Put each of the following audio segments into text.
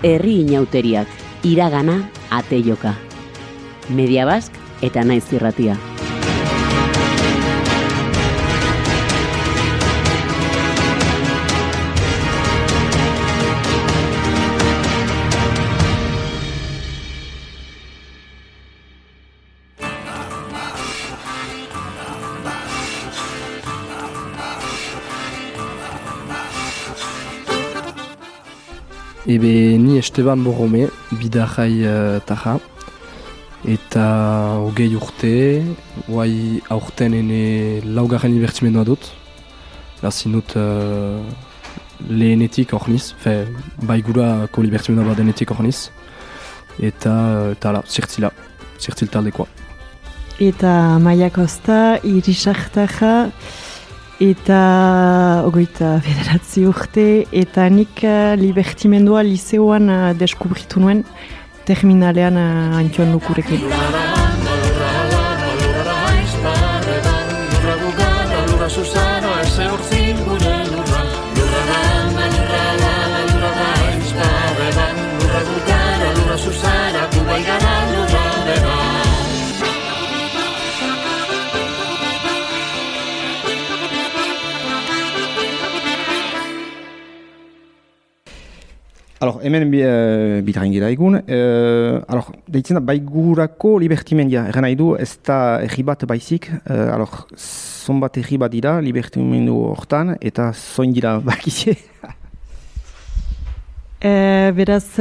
herri inauteriak, iragana, ateioka. Media Bask eta Naiz Irratia. Ebe ni Esteban Borrome, bidajai taja, eta hogei urte, guai aurten ene laugarren libertimendua dut. Lazin dut lehenetik hor niz, baigurako libertimendua badenetik hor niz. Eta zirtzil taldekoa. Eta Maia Kosta, Irisak taja, eta ogoita 9 urte, eta nik libertimendua liseoan deskubritu nuen terminalean Antxon Lukurekin. Alors, hemen bitarengila egun. Deitzen da, baigurako libertimendia. Erran nahi du, ez da erri bat baizik. Zonbat erri bat dira, libertimendu hortan, eta zoin dira bakizie. Beraz,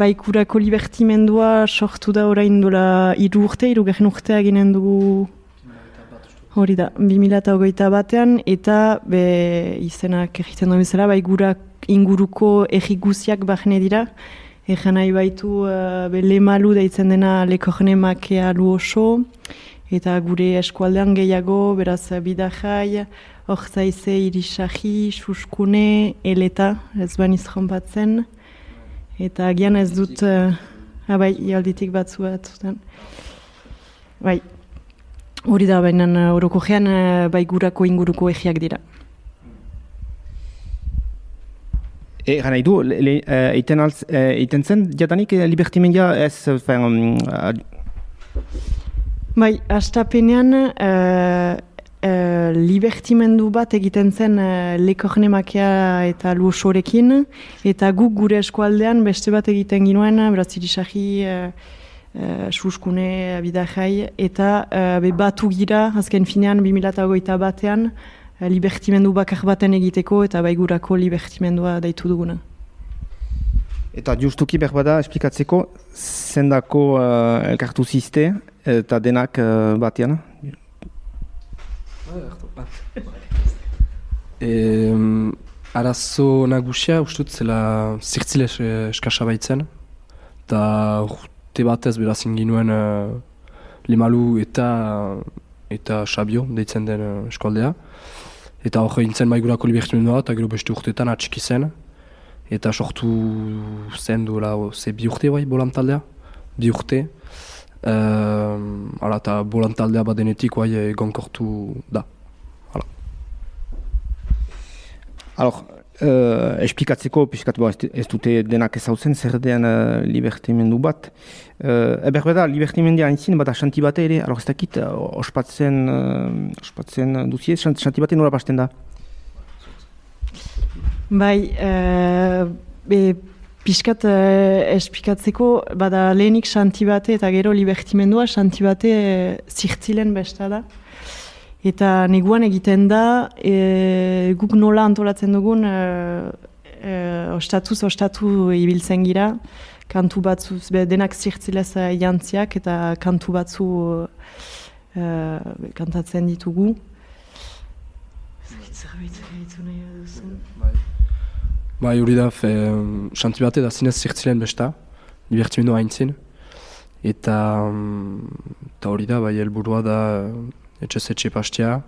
baigurako libertimendua sortu da orain dola 3 urte, 3 urtea ginen dugu hori da, 2021 eta izenak egiten duen bezala, baigurak inguruko erri guziak bahne dira. Egan nahi baitu lemalu deitzen dena lekorne makea lu oso, eta gure eskualdean gehiago, beraz bidajai, Orzaize, Irisahi, Suskune, Eleta, ez baniz jonpatzen. Eta agian ez dut, ialditik batzu batzutan. Bai, hori da, baina oroko gean baigurako inguruko egiak dira. Egan nahi du, eiten zen, jadanik libertimendia ez... Bai, astapenean libertimendu bat egiten zen lekorne makea eta luosorekin, eta guk gure eskualdean beste bat egiten ginuen, beraz Irisahi, Suskune, Bidajai, eta batu gira, azken finean 2021 libertimendu bakar baten egiteko eta baigurako libertimendua daitu duguna. Eta justuki berbada esplikatzeko, zendako elkartu ziste eta denak batean? Arazo nagusia ustut zela zirtzile eskasa baitzen, eta urte batez beraz inginuen Lemalu eta Xabio deitzen den eskualdea. Eta hor gintzen baigurako libertimendua eta gero beste urteetan atxiki zen. Eta sortu zen duela, bi urte bai, bolantaldea, 2 urte. Eta bolantaldea badenetik bai egonkortu da. Esplikatzeko, ez dute denak ezautzen, zer den libertimendu bat. Berbeda, libertimendia haintzin, bada xanti bate ere, ez dakit, ospatzen duzie, xanti bate nora pasten da? Bai, pixkat esplikatzeko, bada lehenik xanti bate eta gero libertimendua, xanti bate zirtzilen besta da. Eta neguan egiten da, guk nola antolatzen dugun, ostatu ibiltzen gira, kantu batzu, denak zirtzilez jantziak eta kantu batzu kantatzen ditugu. Bai, hori da, xanti bate da zinez zirtzilen besta, libertimendu haintzin. Eta hori da, bai, helburua da etxe pastea,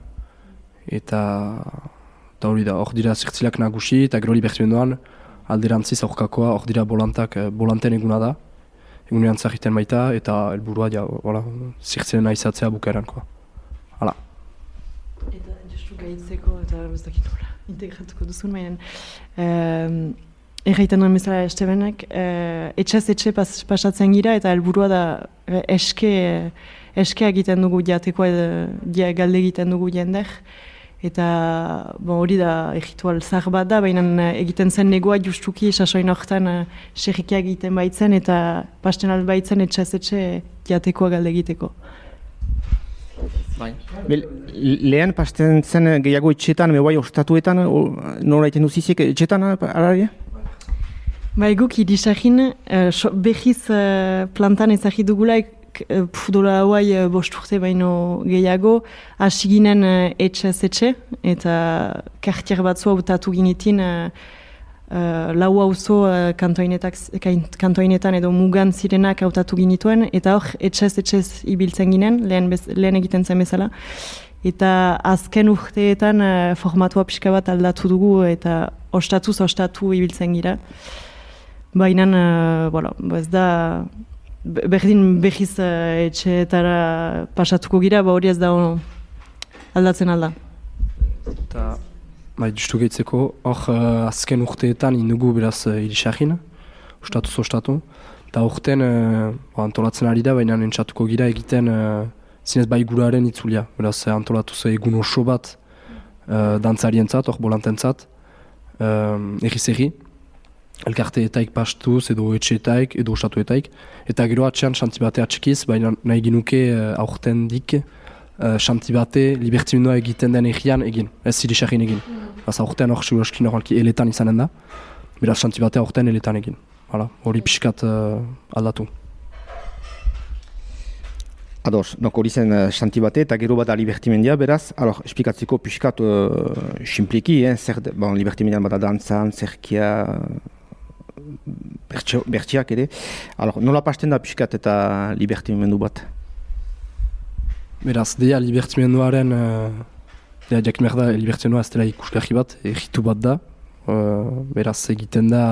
eta hori da, hor dira zirtzilak nagusi, eta gero libertimenduan alderantziz aurkakoa, hor dira bolanten eguna da, egunean zahiten baita, eta helburua zirtzilena izatzea bukaerankoa. Hala. Eta justu gaitzeko, eta ez dakit nola integratuko duzun, baina Erraiten duen bezala Estebenek, etxez etxe pasatzen gira eta helburua da eske egiten dugu jatekoa galde egiten dugu jendek. Eta hori da egitual zahar bat da, baina egiten zen negoa justuki sasoin horretan serrikia egiten baitzen eta pasten alt baitzen etxez etxe jatekoa galde egiteko. Lehen pasten zen gehiago etxetan, bai ostatuetan, nola egiten duziziek etxetan araria? Bai guk irisakin behiz plantan ezagit dugulaik dola hauai bost urte baino gehiago, hasi ginen etxez etxe, eta kartier batzu hautatu ginetin lau auzo kantoinetan edo mugan zirenak hautatu ginituen, eta hor etxez ibiltzen ginen, lehen egiten zen bezala. Eta azken urteetan formatua pixka bat aldatu dugu eta ostatu ibiltzen gira. Baina, ez da, berdin behiz etxeetara pasatuko gira, hori ez da aldatzen alda. Eta, justu gehitzeko, hor azken urteetan indugu beraz irisakin, ostatu. Eta urten antolatzen ari da, baina entzatuko gira egiten zinez bai guraren itzulia. Beraz antolatuz egun oso bat dantzarientzat, hor bolantentzat, erri. Elkarteetaik pastuz edo etxeetaik edo ostatuetaik. Eta gero atxean xantibate atxikiz, baina nahi ginuke aurten dik xantibate libertimendua egiten den egian egin, ez irisakin egin. Aurten hor seguraskin horrelki eletan izanen da, beraz xantibate aurten eletan egin. Hori pixkat aldatu. Ados, hori zen xantibate eta gero bada libertimendia, beraz, esplikatzeko pixkat simpliki, libertimendian bada dantzan, zerkia, bertxiak ere. Nola pasten da pixkat eta libertimendu bat? Beraz, dea libertimenduaren, jakin behar da, libertimendua ez dela ikusgarri bat, egitu bat da. Beraz, egiten da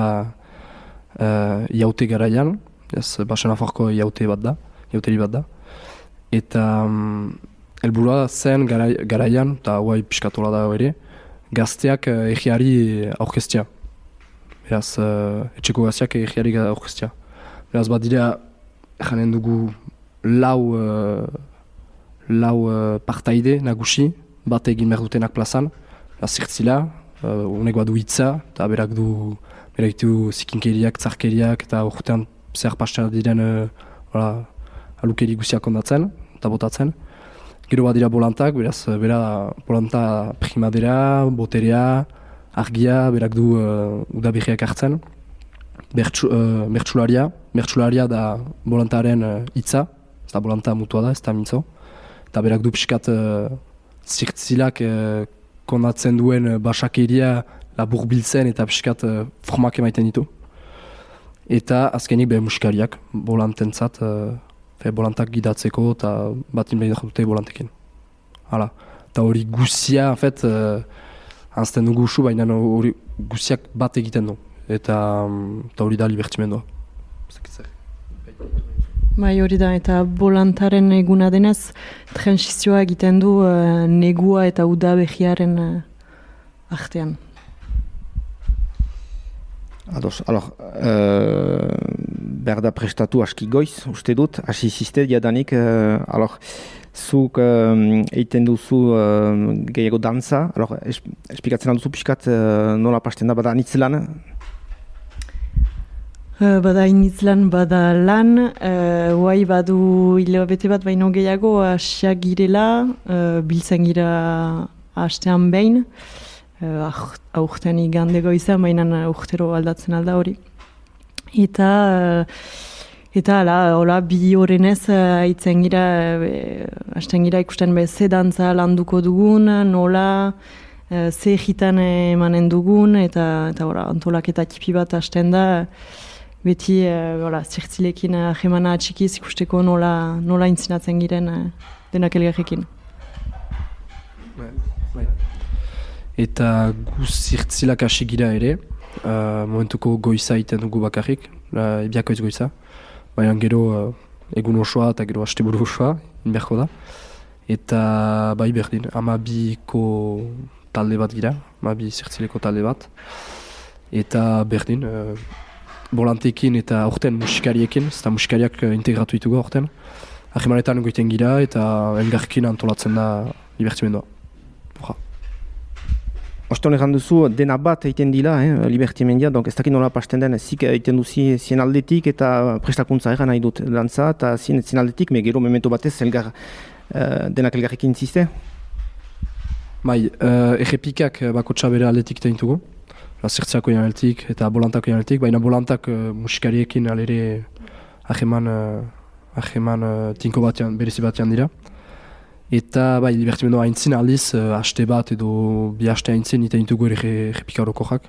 iaute garaian, basen afarko iauteri bat da. Eta helburua zen garaian, eta guai piskatola da ere, gazteak egiari aurkeztia. Beraz, etxeko gazteak egiari aurkeztia. Beraz, bat dira, janen dugu lau partaide nagusi, bat egin behar dutenak plazan, zirtzila, honek badu hitza, eta berak du zikinkeriak, tzarkeriak, eta urtean zer pastea diren alukeri guziak ondatzen, eta botatzen. Gero bat dira bolantak, beraz, bolanta primadera, boterea, argia, berak du udaberriak hartzen. Bertsularia da bolantaren hitza, ez da bolanta mutua da, ez da mintzo. Eta berak du pixkat zirtzilak kondatzen duen basakeria labur biltzen eta pixkat formak emaiten ditu. Eta azkenik musikariak, bolantentzat, bolantak gidatzeko eta batin behar dute bolantekin. Eta hori guzia, anzten dugu usu, baina hori guziak bat egiten du. Eta hori da libertimendua. Bai hori da, eta bolantaren eguna denez, transizioa egiten du negua eta udabehiaren artean. Ados, behar da prestatu aski goiz, uste dut, hasi ziste diadanik, zuk egiten duzu gehiago dantza, esplikatzen duzu pixkat nola pasten da, bada anitz lan? Bada initz lan, bada lan, guai badu hilabete bat baino gehiago asiak girela, biltzen gira hastean behin, aurten igande goizan, baina urtero aldatzen alda hori. Eta hola, bi horrenez haitzen gira, hasten gira ikusten ze dantza landuko dugun, nola, ze egitan emanen dugun, eta antolaketa tipi bat hasten da, beti zirtzilekin ahemana atxikiz ikusteko nola intzinatzen giren denak elgarrekin. Eta gu zirtzilak hasi gira ere, momentuko goiza egiten dugu bakarrik, ebiakoiz goiza. Baina gero egun osoa eta gero asteburu osoa, inberko da. Eta bai berdin, 12ko talde bat gira, 12 zirtzileko talde bat. eta berdin, bolanteekin eta aurten musikariekin, ez da musikariak integratu ditugu aurten. Ahemanetan goiten gira eta elgarrekin antolatzen da libertimendua. Oston egan duzu, dena bat egiten dila, libertimendia, donc ez dakit nola pasten den, zik egiten duzi zien aldetik eta prestakuntza egan nahi dut dantza, eta zien aldetik, me gero memento batez denak elgarrekin ziste? Bai, errepikak bakotxa bere aldetik tegintugu, zertzeako janeltik eta bolantako janeltik, baina bolantak musikariekin alere aheman tinko batean, berezi batean dira. Eta bai, libertimendua haintzin aldiz, haste bat edo bi haste haintzin iten ditugu errepika orokoak.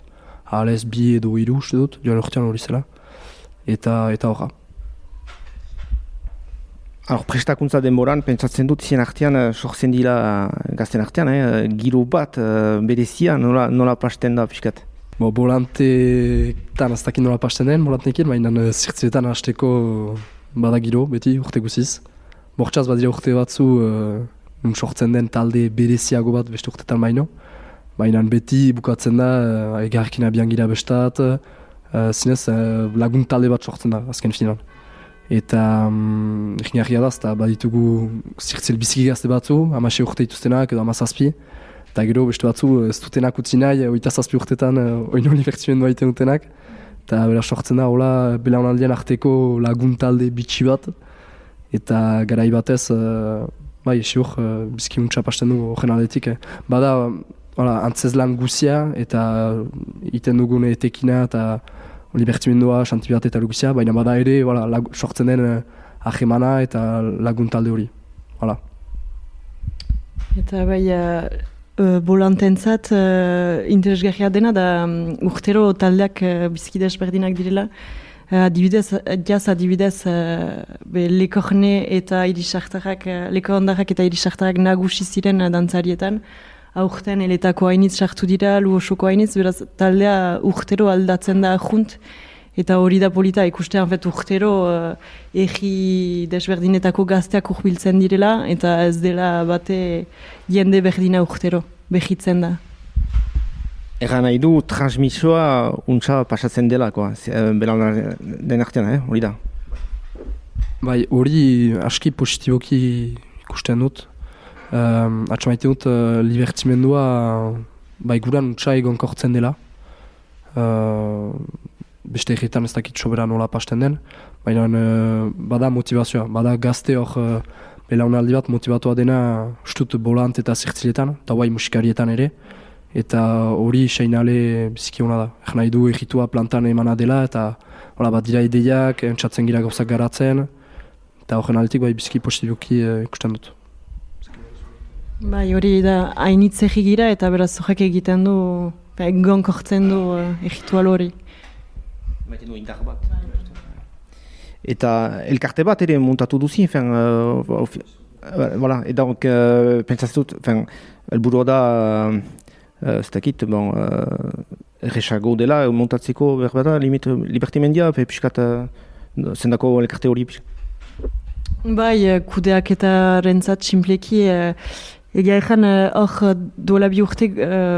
Halez bi edo hiru uste dut, joan urtean hori zela. Eta horra. Prestakuntza denboran, pentsatzen dut zien artean, sortzen dira gazten artean, giro bat berezia nola pasten da piskat? Bolanteetan ez dakit nola pasten den, bolanteekin, baina zirtziletan hasteko bada giro, beti urte guziz. Bortxaz badira urte batzu sortzen den talde bereziago bat beste urtetan baino. Baina beti bukatzen da, egarrekin abian gira bestat, zinez lagun talde bat sortzen da, azken finan. Eta egin argia da, eta baditugu zirtzel biziki gazte batzu, 16 urte dituztenak edo 17. Eta gero beste batzu ez dutenak utzi nahi, 27 urtetan oino libertimendua egiten dutenak. Eta bera sortzen da, hola, belaunaldien arteko lagun talde bitxi bat. Eta garai batez, bai, esiur, bizki untsa pasten dugu horren aldetik. Bada, antzezlan guzia eta iten dugun etekina eta libertimendua, xantibiat eta guzia, baina bada ere sortzen den ahemana eta lagun talde hori. Eta bai, bolantentzat interesgarria dena da urtero taldeak biziki desberdinak direla. Adibidez, lekorne eta lekorndarrak eta irisartarak nagusi ziren dantzarietan. Aurten eletako hainitz sartu dira, luosoko hainitz, beraz taldea urtero aldatzen da junt. Eta hori da polita ikustean urtero egi desberdinetako gazteak urbiltzen direla, eta ez dela bate jende berdina urtero, behitzen da. Egan nahi du, transmisioa untsa pasatzen dela, belan den artean, hori da? Bai, hori aski positiboki ikusten dut. Atxamaite dut, libertimendua guran untsa egonkortzen dela. Beste erretan ez dakit sobera nola pasten den, baina bada motivazioa, bada gazte hor belaunaldi bat motivatua dena ustut bolant eta zirtziletan, eta guai musikarietan ere. Eta hori seinale biziki hona da. Nahi du egitua plantan emana dela eta bat dira ideiak, entzatzen gira gauzak garatzen. Eta horren aldetik biziki positiboki ikusten dut. Bai, hori da hainitz gira eta beraz horrek egiten du, gonkortzen du egitual hori. Maiten du indar bat. Eta elkarte bat ere muntatu duzi, eta pentsatzen dut, helburua da ez dakit, erresago dela, montatzeko berbada, libertimendia, piskat zendako elkarte hori piskat. Bai, kudeak eta rentzat simpleki, egia ezan hor duela bi urte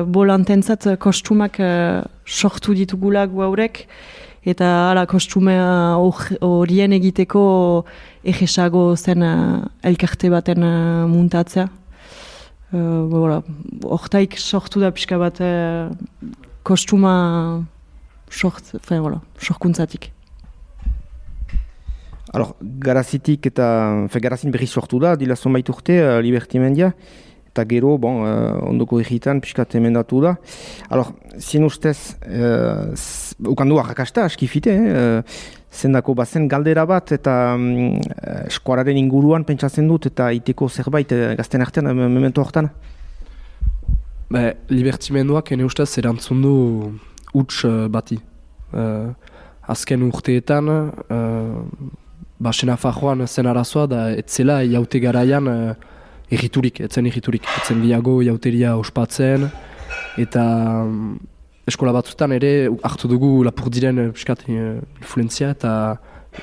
bolantentzat kostumak sortu ditugula guaurek, eta kostume horien egiteko erresago zen elkarte baten muntatzea. Hortaik sortu da pixka bat kostuma sorkuntzatik. Garazitik eta garazin berri sortu da, dila zonbait urte, libertimendia, eta gero, ondoko egitan pixkat emendatu da. Zien ustez, ukandu arrakasta, askifite, zendako bazen galdera bat eta eskuararen inguruan pentsatzen dut eta iteko zerbait gazten artean, memento horretan? Libertimenduak ene ustez erantzun du huts bati. Azken urteetan, Basena Fajoan zen arazoa da etzela jaute garaian etzen gehiago jauteria ospatzen eta eskola batzutan ere hartu dugu Lapurdiren influenzia eta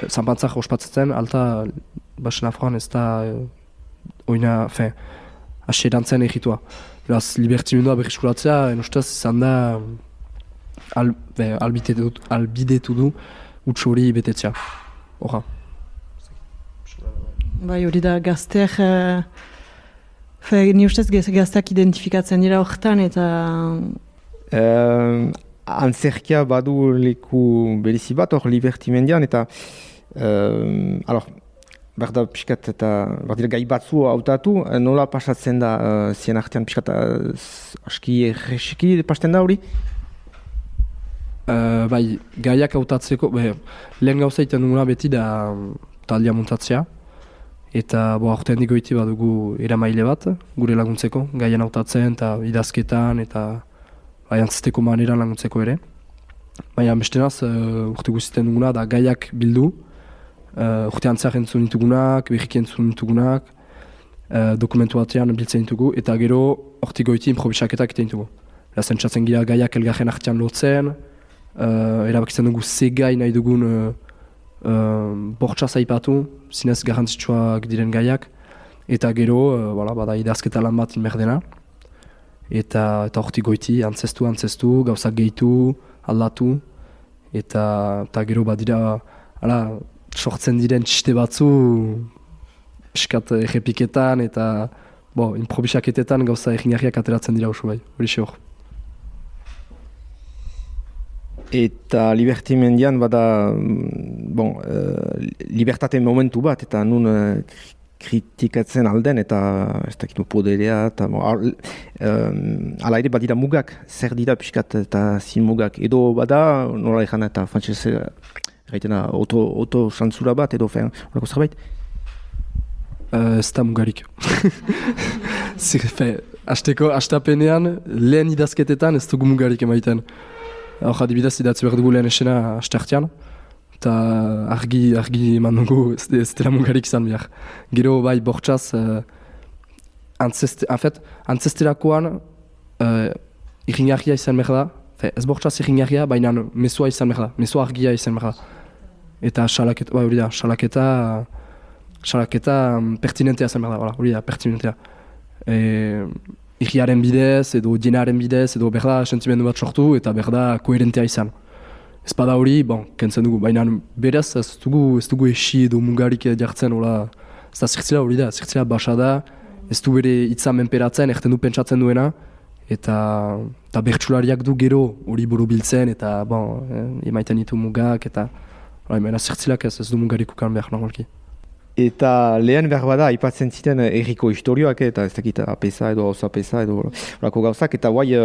zanpantzak ospatzen alta Basena Fajoan ez da oina hasi erantzen egitua. Beraz, libertimendua berriskuratzea, enustaz izan da albidetu du huts hori betetzea. Horra. Bai, hori da gazteak, ni ustez gazteak identifikatzen dira horretan eta... Antzerkia badu leku berezi bat hor libertimendian eta berda pixkat eta berdira gai batzu hautatu, nola pasatzen da zien artean pixkat aski erreski pasten da hori? Bai, gaiak hautatzeko, lehen gauza iten duguna beti da taldia muntatzea. Eta aurten digoiti badugu eramaile bat, gure laguntzeko, gaien hautatzen eta idazketan eta antzesteko maneran laguntzeko ere. Baina bestenaz, urte guztien duguna da gaiak bildu, urte antzeak entzun ditugunak, berriki entzun ditugunak, dokumentu batean biltzen ditugu, eta gero urte goiti improvisaketak egiten ditugu. Zentsatzen gira gaiak elgarren artean lotzen, erabakitzen dugu ze gai nahi dugun bortxaz aipatu, zinez garrantzitsuak diren gaiak, eta gero bada idazketa lan bat inber dena. Eta hortik goiti, antzestu, gauzak gehitu, aldatu, eta gero badira, sortzen diren txiste batzu, piskat errepiketan eta improvisaketetan gauza egingarriak ateratzen dira oso bai, hori xe hor. Eta libertimendian bada, libertate momentu bat, eta nun kritikatzen alden, eta ez dakitu poderea, eta ala ere badira mugak, zer dira piskat eta zin mugak, edo bada, nola egan eta frantzese gaitena auto-santzura bat, edo horako zerbait? Ez da mugarik. Astapenean, lehen idazketetan ez dugu mugarik emaiten. Hor adibidez idatzi behar dugu lehen esena astartean, eta argi eman dugu ez dela mugarik izan behar. Gero bai bortxaz, antzesterakoan irringarria izan behar da, ez bortxaz irringarria, baina mesua izan behar da, mesua argia izan behar da. Eta salaketa pertinentea izan behar da, hori da, pertinentea. Irriaren bidez, edo jenaren bidez, edo berda sentimendu bat sortu eta berda koherentea izan. Ez bada hori, kentzen dugu, baina beraz ez dugu esi edo mugarik jartzen, ez da zirtzila hori da, zirtzila basa da, ez du bere hitza menperatzen, erten du pentsatzen duena, eta bertsulariak du gero hori buru biltzen, eta emaiten ditu mugak, eta zirtzilak ez du mugarik ukan behar normalki. Eta lehen behar bada, aipatzen ziren erriko historioak, eta ez dakit apesa edo osapesa edo horako gauzak, eta guai,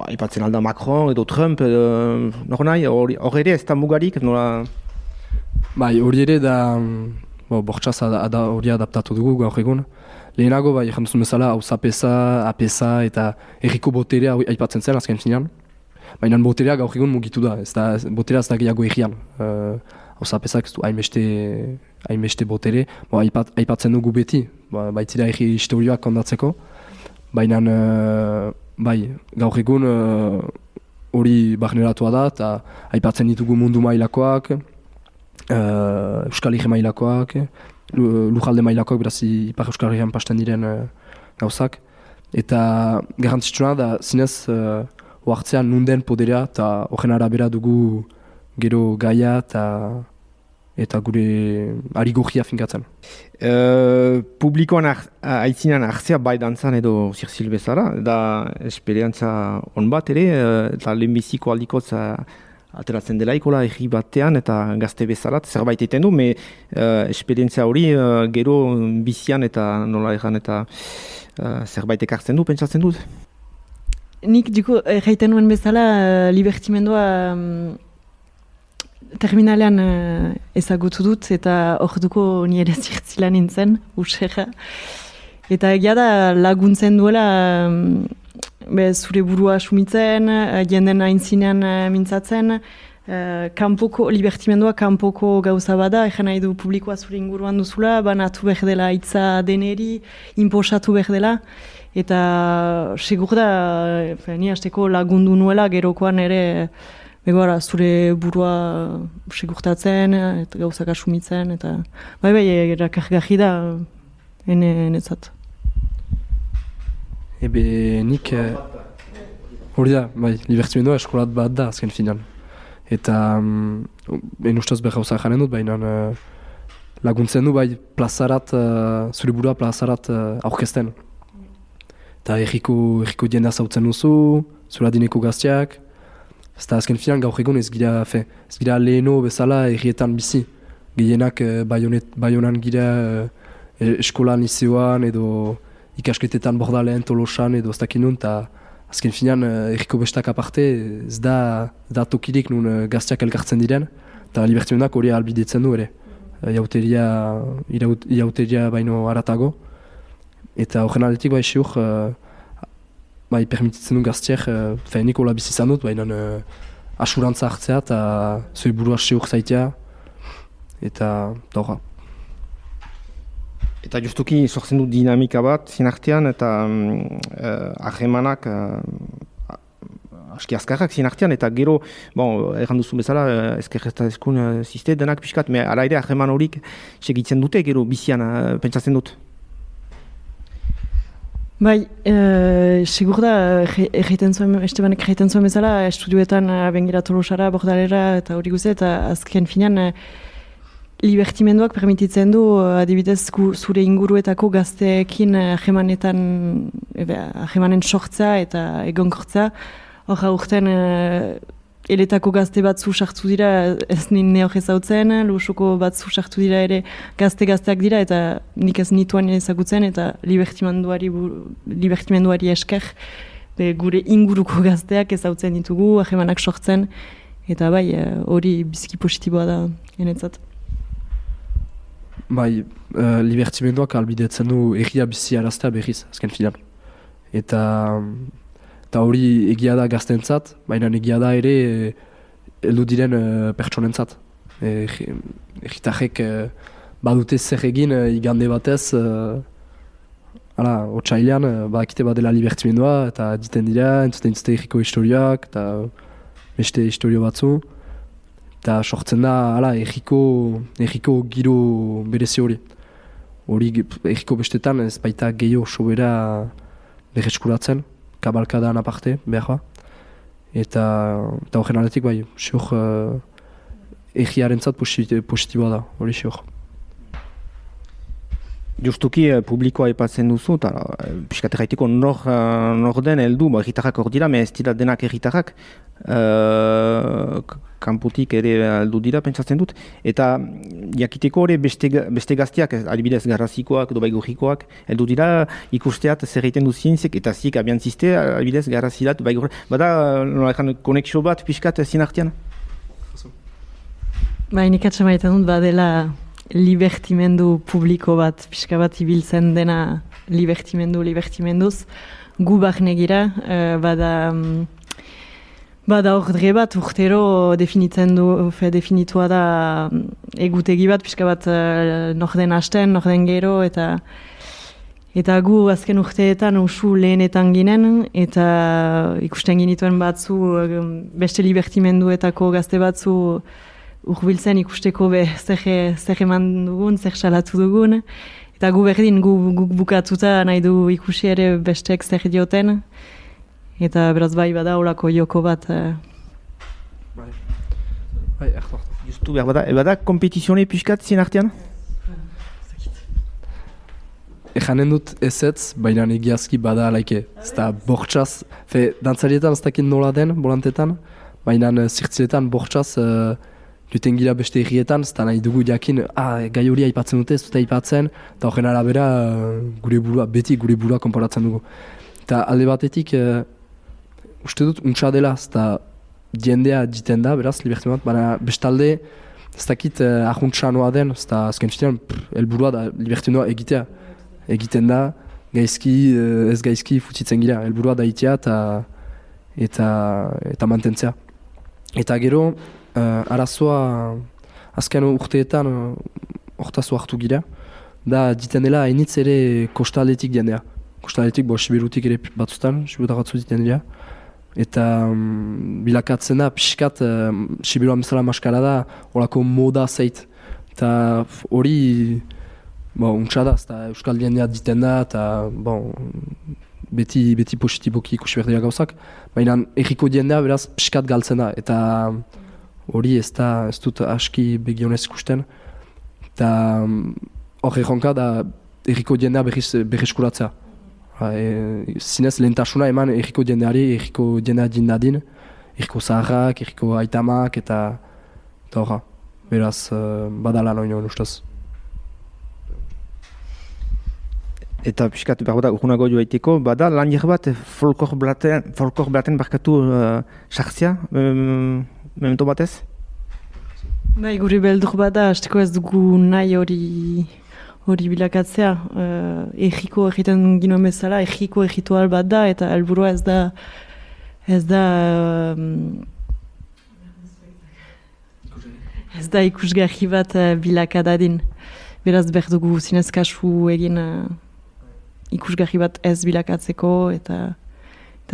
aipatzen alda Macron edo Trump, nor nahi, hor ere ez da mugarik, nola? Bai, hori ere da, bortxaz hori adaptatu dugu gaur egun. Lehenago, bai, janduzun bezala, osapesa, apesa eta erriko boterea aipatzen zen, azken finean. Baina boterea gaur egun mugitu da, boterea ez da gehiago errian. Osapesak ez du hainbeste botere, aipatzen dugu beti, baitzira erri historioak kondatzeko, baina gaur egun hori barneratua da, eta aipatzen ditugu mundu mailakoak, Euskal Herri mailakoak, Lujalde mailakoak, beraz Ipar Euskal Herrian pasten diren gauzak, eta garrantzitsuna da zinez oartzean nunden poderea, eta horren arabera dugu gero gaia eta gure arigogia finkatzen. Publikoan aitzinan hartzea bai dantzan edo zirzil bezala, da esperientza on bat ere, eta lehenbiziko aldikotz ateratzen dela ikola erri batean eta gazte bezala, zerbait egiten du, esperientzia hori gero bizian eta nola egan eta zerbait ekartzen du, pentsatzen dut? Nik diko erraiten nuen bezala libertimendua terminalean ezagutu dut eta orduko ni ere zirtzila nintzen, usera. Eta egia da laguntzen duela zure burua sumitzen, jenden aintzinean mintzatzen, libertimendua kanpoko gauza bada, egen nahi du publikoa zure inguruan duzula, banatu behar dela hitza deneri, inposatu behar dela. Eta segur da, ni hasteko lagundu nuela gerokoan ere begora zure burua segurtatzen, eta gauzak asumitzen, eta bai, erakargarri da enetzat. Ebe nik... Hori da, bai, libertimendua eskolat bat da azken finan. Eta, behin ustez behar janen dut, baina laguntzen du bai plazarat, zure burua plazarat aurkezten. Eta erriko dienda zautzen duzu, zura dineko gazteak. Eta azken finan gaur egun ez gira leheno bezala errietan bizi. Gehienak Baionan gira eskolan izioan edo ikasketetan Bordalen, Tolosan edo ez dakin nun, eta azken finan erriko bestak aparte ez da tokirik nun gazteak elkartzen diren, eta libertimenduak hori albidetzen du ere. Iauteria baino haratago. Eta horren aldetik bai siur, bai permititzen du gazteak, nik hola bizi izan dut, baina asurantza hartzea eta zoi burua siur zaitea, eta horra. Eta justuki sortzen du dinamika bat zin artean eta ahemanak aski azkarrak zin artean eta gero, erran duzu bezala, ezkerreztazkun ziste denak pixkat, ala ere aheman horik segitzen dute gero bizian pentsatzen dut. Bai, segur da, Estebanek egiten zuen bezala, estudioetan bengira Tolosara, Bordalera eta hori guze, eta azken finan libertimenduak permititzen du, adibidez, zure inguruetako gazteekin ahemanen sortza eta egonkortza. Hor aurten eletako gazte batzu sartu dira, ez nire hor ezautzen, Lusoko batzu sartu dira ere gazteak dira, eta nik ez nituan ezagutzen, eta libertimenduari esker gure inguruko gazteak ezautzen ditugu, ahemanak sortzen, eta bai, hori biziki positiboa da enetzat. Bai, libertimenduak albidetzen du egia bizi araztea berriz, azken finan. Eta hori egia da gaztentzat, baina egia da ere heldu diren pertsonentzat. Egitarrek badute zer egin igande batez, otsailean badakite badela libertimendua, eta diten dira, entzuten erriko historiak, eta beste historio batzu. Eta sortzen da, erriko giro berezi hori. Hori erriko bestetan ez baita gehiago sobera berreskuratzen, kabalkadan aparte, behar ba. Eta horren aletik bai, siur erriaren zat positiboa da, hori siur. Justuki publikoa aipatzen duzu, eta pixkat erraiteko nor den heldu, erritarrak hor dira, ez dira denak erritarrak, kanpotik ere heldu dira, pentsatzen dut, eta jakiteko hori beste gazteak, adibidez garrazikoak edo baigurrikoak, heldu dira ikusteat zer egiten du zientzek, eta zik abiantziste, adibidez garrazilat, baigurrikoak, bada konexio bat pixkat zin artean? Nik atxamaiten dut badela libertimendu publiko bat, pixka bat ibiltzen dena libertimenduz. Gu barnegira, bada ordre bat urtero definitua da egutegi bat, pixka bat norden hasten, norden gero, eta gu azken urteetan usu lehenetan ginen, eta ikusten ginituen batzu, beste libertimenduetako gazte batzu urbiltzen ikusteko zer eman dugun, zer salatu dugun. Eta gu berdin, guk bukatuta nahi du ikusi ere bestek zer dioten. Eta beraz bai bada olako joko bat. Bai, justu behar bada kompetizione pixkat zin artean? Ejanen dut ezetz, baina egiazki bada alaike. Ez da bortxaz, dantzarietan ez dakit nola den, bolantetan, baina zirtziletan bortxaz duten gira beste errietan, ez da nahi dugu jakin, gai hori aipatzen dute, ez dute aipatzen, eta horren arabera beti gure burua konporatzen dugu. Eta alde batetik, uste dut untsa dela, ez da jendea diten da, beraz, libertimenduak, baina bestalde, ez dakit ahuntsa noa den, ez da azken finean, helburua da libertimendua egitea. Egiten da, ez gaizki futitzen gira, helburua da itea eta mantentzea. Eta gero, arazoa azken urteetan hortazu hartu gira, da diten dela hainitz ere kostaldetik jendea. Kostaldetik, Sibirutik ere batzutan, Sibirutak batzu diten dira. Eta bilakatzen da, pixkat, Sibiruan bezala maskara da, horako moda zeit. Eta hori, untsa da, eta Euskal jendea diten da, eta beti positiboki ikusi behar dira gauzak, baina erriko jendea beraz pixkat galtzen da, eta hori ez dut aski begionez ikusten, eta hor erronka da erriko jendea berreskuratzea. Zinez lehentasuna eman erriko jendeari, erriko jendea jindadin, erriko zaharrak, erriko aitamak, eta horra, beraz badala noin ustez. Eta pixkat behar da urgunago joaiteko, bada lan bat folklor blaten barkatu sartzea, memento batez? Bai, guri beldur bada, hasteko ez dugu nahi hori bilakatzea. Egiko egiten ginoen bezala, egiko egitual bat da, eta helburua ez da ikusgarri bat bilakadadin. Beraz behar dugu zinez kasu egin ikusgarri bat ez bilakatzeko, eta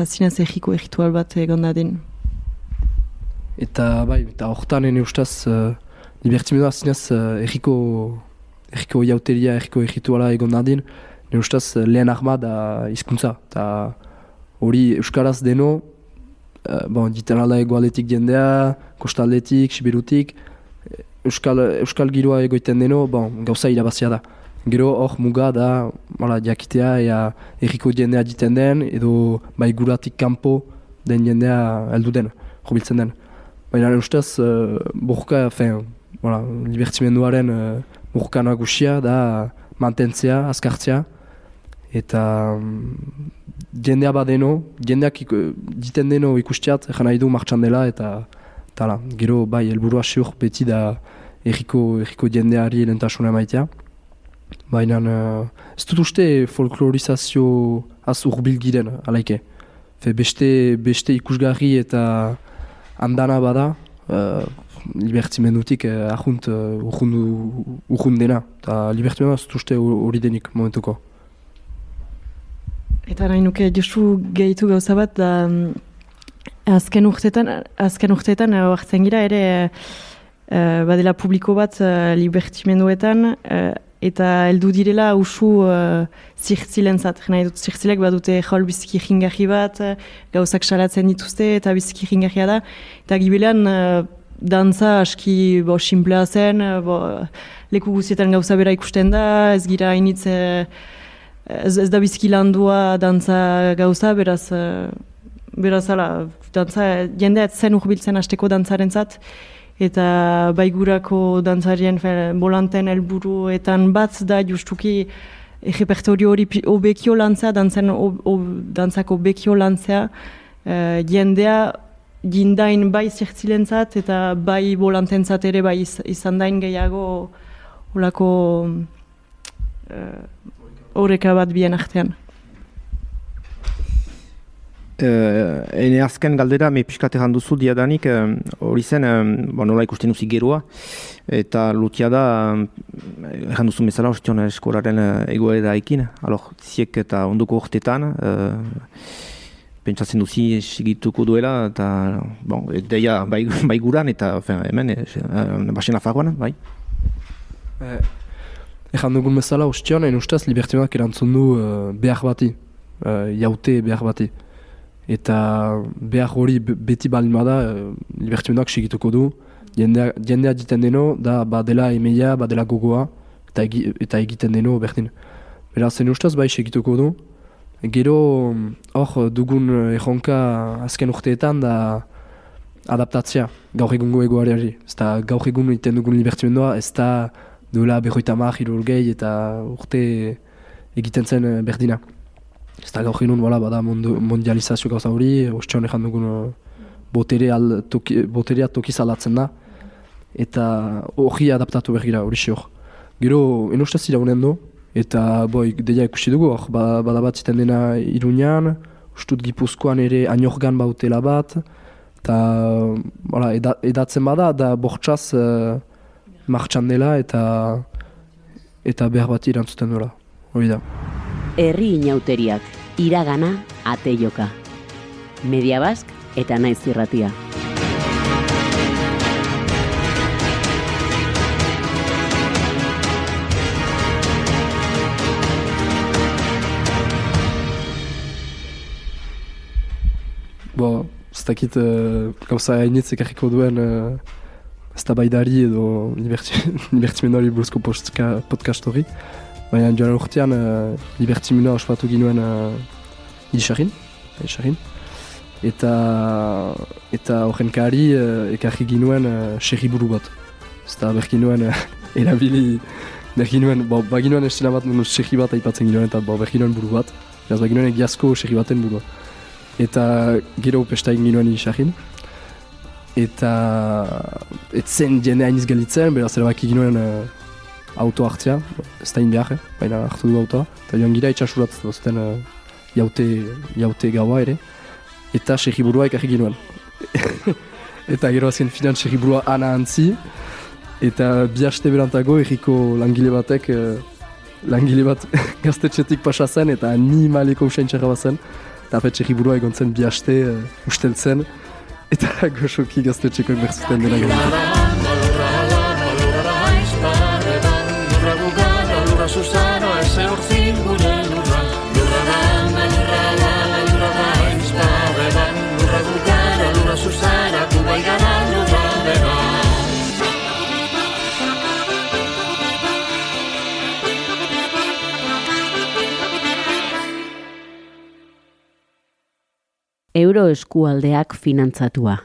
zinez egiko egitual bat egon dadin. Eta bai, eta horretan ene ustaz libertimendua zinez erriko jauteria, erriko egituala egon dadin, ene ustaz lehen arma da hizkuntza. Eta hori euskaraz deno, diten alda egoaletik jendea, kostaldetik, siberutik, euskal giroa egoiten deno, gauza irabazia da. Gero hor muga da, jakitea, erriko jendea diten den, edo guratik kanpo den jendea heldu den, jubiltzen den. Baina ustez, borroka, libertimenduaren borroka nagusia da mantentzea, azkartzea, eta jendea badeno, jendeak diten deno ikustiat, egan nahi du martxan dela, eta gero helburua seur beti da erriko jendeari lehentasuna emaitea. Baina ez dut uste folklorizazio az urbil giren, alaike. Beste ikusgarri eta andana bada, libertimendutik ahunt urrun dena. Eta libertimendua ez dut uste hori denik momentuko. Eta nahi nuke Josu gehitu gauza bat, da azken urteetan hartzen gira ere badela publiko bat libertimenduetan, eta heldu direla usu zirtzilentzat. Nahi dut zirtzilek badute jol biziki jingarri bat, gauzak salatzen dituzte eta biziki jingarria da. Eta gibilean dantza aski simplea zen, leku guztietan gauza bera ikusten da, ez gira hainitz ez da biziki landua dantza gauza, beraz ala, dantza, jendea zen urbiltzen hasteko dantzarentzat, eta baigurako dantzarien bolanten helburuetan bat da justuki repertorio hori obekio lantzea, dantzako obekio lantzea, jendea jindain bai zertzilentzat eta bai bolantentzat ere bai izan dain gehiago olako horreka bat bien artean. Ene azken galdera, me pixkat egan duzu diadanik, hori zen, nola ikusten duzi geroa, eta lutia da, egan duzu bezala, ostion eskolaren egoera ekin, ziek eta onduko urtetan, pentsatzen duzi segituko duela, eta deia bai guran, eta hemen, basen afagoan, bai? Egan dugun bezala, ostion, ustez libertimenduak erantzun du behar bati, jaute behar bati. Eta behar hori beti balin bada libertimenduak segituko du. Jendea diten deno, da badela emeia, badela gogoa, eta egiten deno berdin. Beraz, zen ustez bai segituko du. Gero hor dugun erronka azken urteetan da adaptatzea gaur egungo egoareari. Ez da gaur egun egiten dugun libertimendua, ez da duela 50 hirurgei eta urte egiten zen berdina. Ez da gaur egun bada mondializazio gauza hori, ostion egan dugun boterea tokiz aldatzen da, eta hori adaptatu bergira hori hor. Gero, enostaz iraunen du, eta deia ikusi dugu, hor bada bat ziten dena Iruñan, ustut Gipuzkoan ere Añorgan bautela bat, eta edatzen bada, da bortxaz martxan dela eta behar bat irantzuten duela, hori da. Herri inauteriak, iragana, ate joka. Media Bask eta Naiz Irratia. dakit gauza hainitz ekarriko duen eztabaidari edo libertimenduari buruzko podcast hori. Baina joan urtean libertimendua ospatu ginuen Ixarrin. Eta horren kari ekarri ginuen serriburu bat. Eta berginuen erabili, baginuen estena bat serri bat aipatzen ginuen eta berginuen buru bat. Beraz baginuen egiazko serri baten burua. Eta gero pesta egin ginuen Ixarrin. Eta etzen jende hainiz galitzen, beraz erabaki ginuen auto hartzea, ez da behar, baina hartu du autoa. Eta joan gira itxasurat dozten jaute gaua ere. Eta serriburua ekarri ginuen. Eta gero azken finan serriburua ana antzi. Eta bi haste berantago erriko langile bat gaztetxetik pasa zen eta animaleko usain txarra bazen. Eta apet serriburua egon zen bi haste usteltzen. Eta goxoki gaztetxekoek berzuten dena gero. Euroeskualdeak finantzatua.